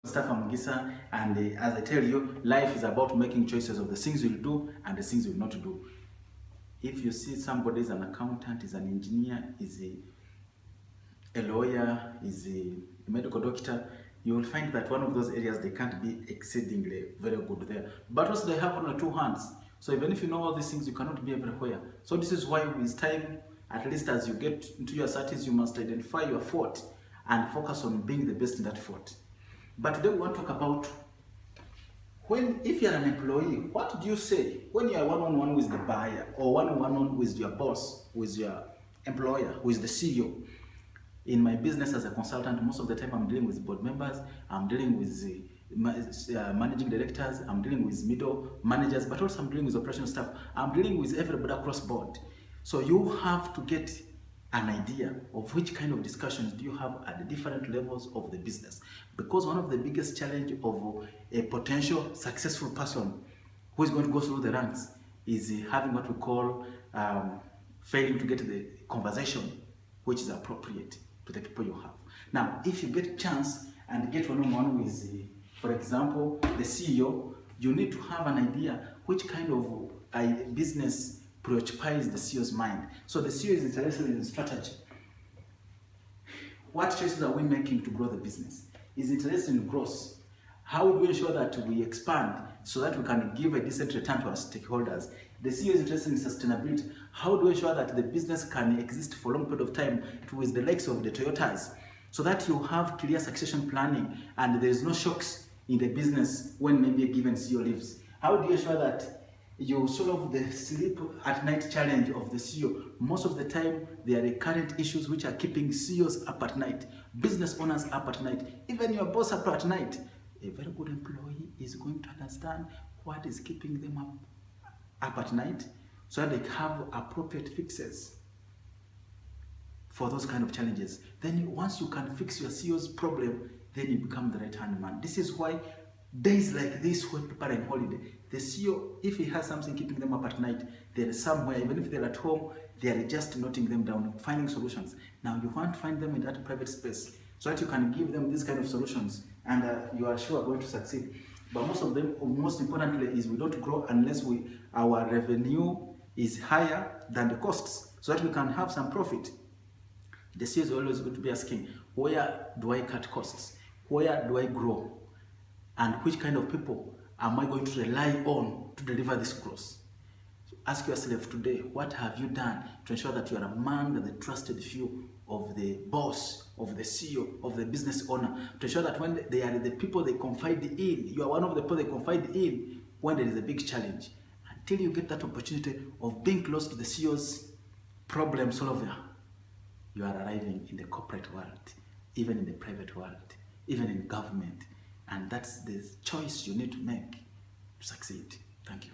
Mustapha, and as I tell you, life is about making choices of the things you'll do and the things you'll not do. If you see somebody is an accountant, is an engineer, is a lawyer, is a medical doctor, you will find that one of those areas they can't be exceedingly very good there. But also they have only two hands. So even if you know all these things, you cannot be everywhere. So this is why with time, at least as you get into your 30s, you must identify your fault and focus on being the best in that fault. But today we want to talk about if you're an employee, what do you say when you are one-on-one with the buyer or one-on-one with your boss, with your employer, with the CEO? In my business as a consultant, most of the time I'm dealing with board members, I'm dealing with managing directors, I'm dealing with middle managers, but also I'm dealing with operational staff. I'm dealing with everybody across board. So you have to get an idea of which kind of discussions do you have at the different levels of the business. Because one of the biggest challenge of a potential successful person who is going to go through the ranks is having what we call failing to get the conversation which is appropriate to the people you have. Now, if you get a chance and get one-on-one with, for example, the CEO, you need to have an idea which kind of business preoccupies the CEO's mind. So the CEO is interested in strategy. What choices are we making to grow the business? Is interested in growth. How do we ensure that we expand so that we can give a decent return to our stakeholders? The CEO is interested in sustainability. How do we ensure that the business can exist for a long period of time with the likes of the Toyotas, so that you have clear succession planning and there is no shocks in the business when maybe a given CEO leaves? How do you ensure that you solve the sleep at night challenge of the CEO? Most of the time, there are current issues which are keeping CEOs up at night, business owners up at night, even your boss up at night. A very good employee is going to understand what is keeping them up at night so that they have appropriate fixes for those kind of challenges. Then once you can fix your CEO's problem, then you become the right-hand man. This is why days like this when people are on holiday, the CEO, if he has something keeping them up at night, there is somewhere, even if they're at home, they are just noting them down, finding solutions. Now you want to find them in that private space so that you can give them these kind of solutions and you are sure going to succeed. But most of them, most importantly, is we don't grow unless our revenue is higher than the costs so that we can have some profit. The CEO is always going to be asking, where do I cut costs? Where do I grow? And which kind of people am I going to rely on to deliver this growth? So ask yourself today, what have you done to ensure that you are among the trusted few of the boss, of the CEO, of the business owner, to ensure that when they are the people they confide in, you are one of the people they confide in when there is a big challenge. Until you get that opportunity of being close to the CEO's problem solver, you are arriving in the corporate world, even in the private world, even in government. And that's the choice you need to make to succeed. Thank you.